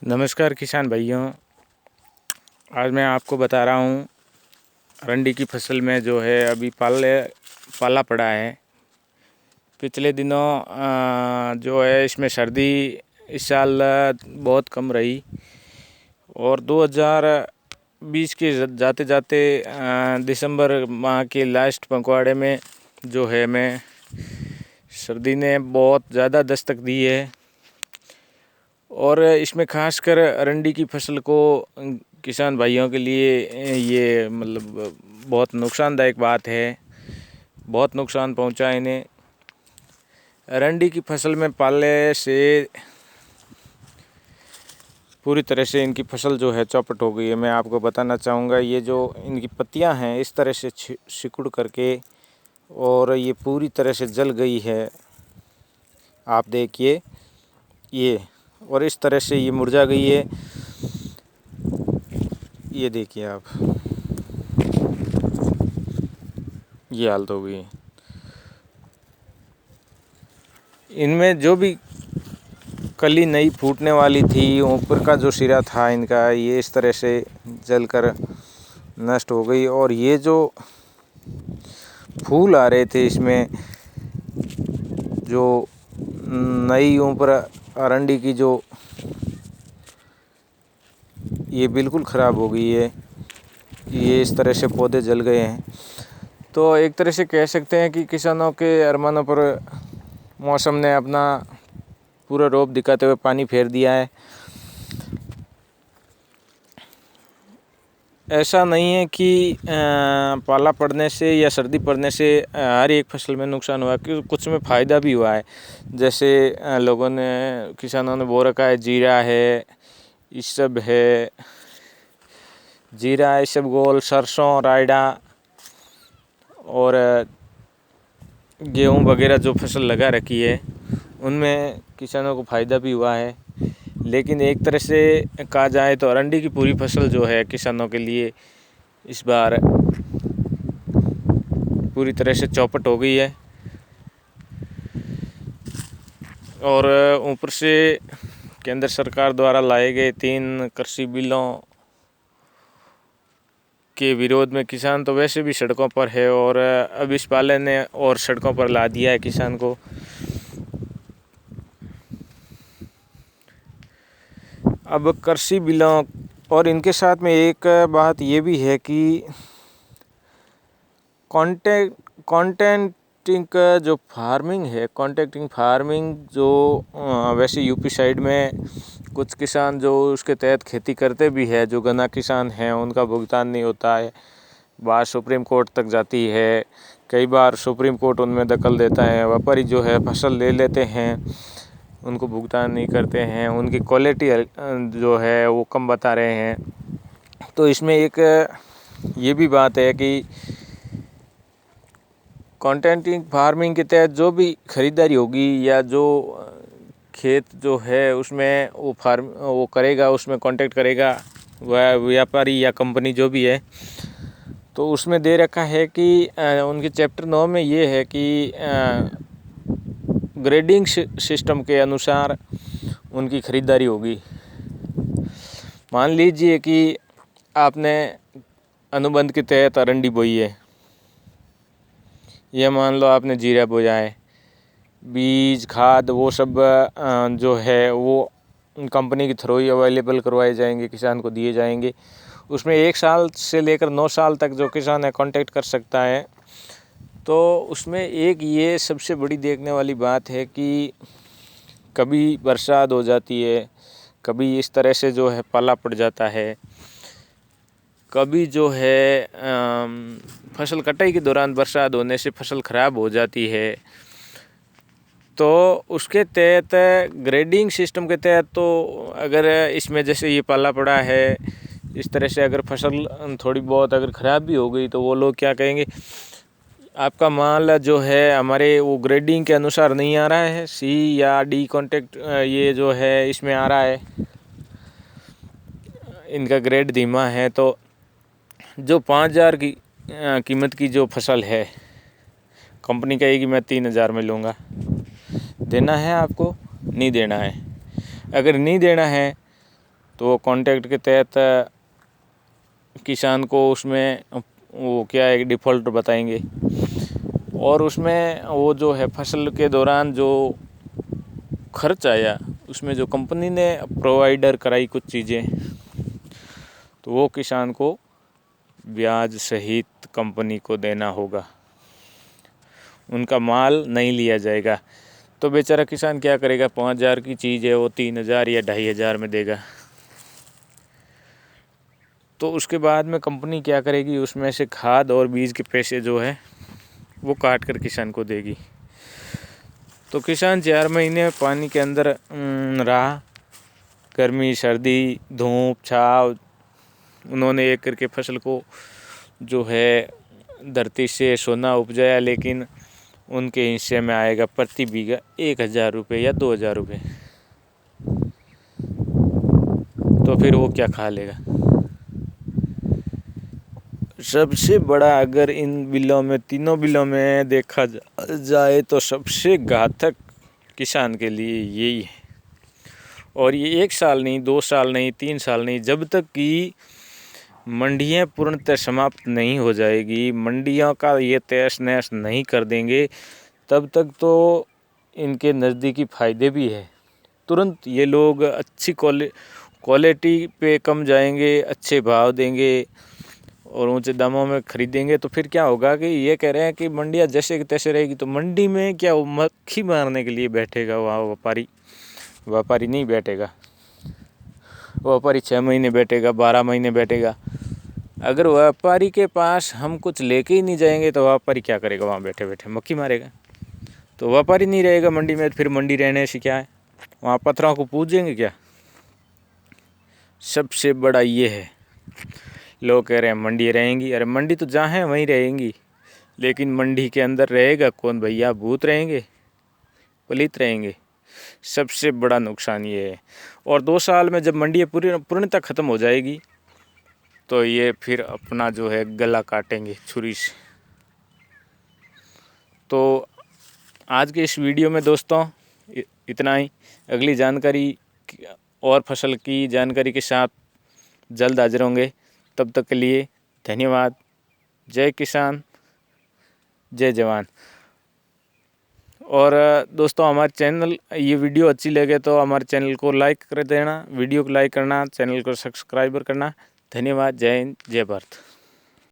नमस्कार किसान भाइयों। आज मैं आपको बता रहा हूँ अरंडी की फसल में जो है अभी पाला पड़ा है। पिछले दिनों जो है इसमें सर्दी इस साल बहुत कम रही और 2020 के जाते जाते दिसंबर माह के लास्ट पखवाड़े में जो है मैं सर्दी ने बहुत ज़्यादा दस्तक दी है और इसमें खासकर अरंडी की फसल को किसान भाइयों के लिए ये मतलब बहुत नुकसानदायक बात है। बहुत नुकसान पहुंचा इन्हें। अरंडी की फसल में पाले से पूरी तरह से इनकी फसल जो है चौपट हो गई है। मैं आपको बताना चाहूँगा, ये जो इनकी पत्तियां हैं इस तरह से सिकुड़ करके और ये पूरी तरह से जल गई है। आप देखिए ये, और इस तरह से ये मुरझा गई है। ये देखिए आप, ये हालत हो गई है। इनमें जो भी कली नई फूटने वाली थी, ऊपर का जो सिरा था इनका, ये इस तरह से जलकर नष्ट हो गई। और ये जो फूल आ रहे थे इसमें, जो नई ऊपर अरंडी की जो, ये बिल्कुल ख़राब हो गई है। ये इस तरह से पौधे जल गए हैं। तो एक तरह से कह सकते हैं कि किसानों के अरमानों पर मौसम ने अपना पूरा रौब दिखाते हुए पानी फेर दिया है। ऐसा नहीं है कि पाला पड़ने से या सर्दी पड़ने से हर एक फसल में नुकसान हुआ, कि कुछ में फ़ायदा भी हुआ है। जैसे लोगों ने, किसानों ने बो रखा है जीरा है, इसब है, जीरा इसबगोल, सरसों, रायडा और गेहूँ वगैरह जो फसल लगा रखी है, उनमें किसानों को फ़ायदा भी हुआ है। लेकिन एक तरह से कहा जाए तो अरंडी की पूरी फसल जो है किसानों के लिए इस बार पूरी तरह से चौपट हो गई है। और ऊपर से केंद्र सरकार द्वारा लाए गए 3 कृषि बिलों के विरोध में किसान तो वैसे भी सड़कों पर है, और अब इस पाले ने और सड़कों पर ला दिया है किसान को। अब कृषि बिलों और इनके साथ में एक बात ये भी है कि कॉन्टेंटिंग का जो फार्मिंग है, कॉन्टेक्टिंग फार्मिंग जो वैसे यूपी साइड में कुछ किसान जो उसके तहत खेती करते भी है, जो गन्ना किसान हैं, उनका भुगतान नहीं होता है। बात सुप्रीम कोर्ट तक जाती है। कई बार सुप्रीम कोर्ट उनमें दखल देता है। व्यापारी जो है फसल ले लेते हैं, उनको भुगतान नहीं करते हैं, उनकी क्वालिटी जो है वो कम बता रहे हैं। तो इसमें एक ये भी बात है कि कॉन्टेंटिंग फार्मिंग के तहत जो भी खरीदारी होगी या जो खेत जो है उसमें वो करेगा, उसमें कांटेक्ट करेगा वह व्यापारी या कंपनी जो भी है, तो उसमें दे रखा है कि उनके चैप्टर 9 में ये है कि ग्रेडिंग सिस्टम के अनुसार उनकी खरीदारी होगी। मान लीजिए कि आपने अनुबंध के तहत अरंडी बोई है, यह मान लो आपने जीरा बोया है, बीज खाद वो सब जो है वो कंपनी के थ्रू ही अवेलेबल करवाए जाएंगे, किसान को दिए जाएंगे। उसमें 1 साल से लेकर 9 साल तक जो किसान है कांटेक्ट कर सकता है। तो उसमें एक ये सबसे बड़ी देखने वाली बात है कि कभी बरसात हो जाती है, कभी इस तरह से जो है पाला पड़ जाता है, कभी जो है फसल कटाई के दौरान बरसात होने से फसल ख़राब हो जाती है। तो उसके तहत ग्रेडिंग सिस्टम के तहत, तो अगर इसमें जैसे ये पाला पड़ा है, इस तरह से अगर फसल थोड़ी बहुत अगर ख़राब भी हो गई तो वो लोग क्या कहेंगे, आपका माल जो है हमारे वो ग्रेडिंग के अनुसार नहीं आ रहा है, सी या डी कॉन्टेक्ट ये जो है इसमें आ रहा है, इनका ग्रेड धीमा है। तो जो 5,000 की कीमत की जो फसल है, कंपनी कहेगी मैं 3,000 में लूँगा। देना है आपको, नहीं देना है। अगर नहीं देना है तो वो कॉन्ट्रैक्ट के तहत किसान को उसमें वो क्या है डिफ़ॉल्ट बताएंगे, और उसमें वो जो है फसल के दौरान जो खर्च आया उसमें जो कंपनी ने प्रोवाइडर कराई कुछ चीज़ें, तो वो किसान को ब्याज सहित कंपनी को देना होगा, उनका माल नहीं लिया जाएगा। तो बेचारा किसान क्या करेगा, 5,000 की चीज़ है वो 3,000 या 2,500 में देगा। तो उसके बाद में कंपनी क्या करेगी, उसमें से खाद और बीज के पैसे जो है वो काट कर किसान को देगी। तो किसान 4 महीने पानी के अंदर रहा, गर्मी सर्दी धूप छाव, उन्होंने एक करके फसल को जो है धरती से सोना उपजाया, लेकिन उनके हिस्से में आएगा प्रति बीघा 1,000 रुपये या 2,000 रुपये। तो फिर वो क्या खा लेगा। सबसे बड़ा अगर इन बिलों में, तीनों बिलों में देखा जाए तो सबसे घातक किसान के लिए यही है। और ये 1 साल नहीं, 2 साल नहीं, 3 साल नहीं, जब तक कि मंडियाँ पूर्णतः समाप्त नहीं हो जाएगी, मंडियों का ये तहस नहस नहीं कर देंगे, तब तक तो इनके नज़दीकी फ़ायदे भी है। तुरंत ये लोग अच्छी क्वालिटी पे कम जाएंगे, अच्छे भाव देंगे और ऊंचे दामों में खरीदेंगे। तो फिर क्या होगा कि ये कह रहे हैं कि मंडियाँ जैसे कि तैसे रहेगी, तो मंडी में क्या वो मक्खी मारने के लिए बैठेगा वहाँ व्यापारी नहीं बैठेगा। व्यापारी 6 महीने बैठेगा, 12 महीने बैठेगा। अगर व्यापारी के पास हम कुछ लेके ही नहीं जाएंगे तो व्यापारी क्या करेगा, वहाँ बैठे बैठे मक्खी मारेगा। तो व्यापारी नहीं रहेगा मंडी में, फिर मंडी रहने से क्या है, वहाँ पत्थरों को पूजेंगे क्या। सबसे बड़ा ये है, लोग कह रहे हैं मंडी रहेंगी, अरे मंडी तो जहाँ है वहीं रहेंगी, लेकिन मंडी के अंदर रहेगा कौन भैया, भूत रहेंगे, पलित रहेंगे। सबसे बड़ा नुकसान ये है। और 2 साल में जब मंडी पूर्णतः ख़त्म हो जाएगी तो ये फिर अपना जो है गला काटेंगे छुरी से। तो आज के इस वीडियो में दोस्तों इतना ही। अगली जानकारी और फसल की जानकारी के साथ जल्द हाजिर होंगे। तब तक के लिए धन्यवाद। जय किसान, जय जवान। और दोस्तों हमारे चैनल, ये वीडियो अच्छी लगे तो हमारे चैनल को लाइक कर देना, वीडियो को लाइक करना, चैनल को सब्सक्राइबर करना। धन्यवाद। जय हिंद, जय भारत।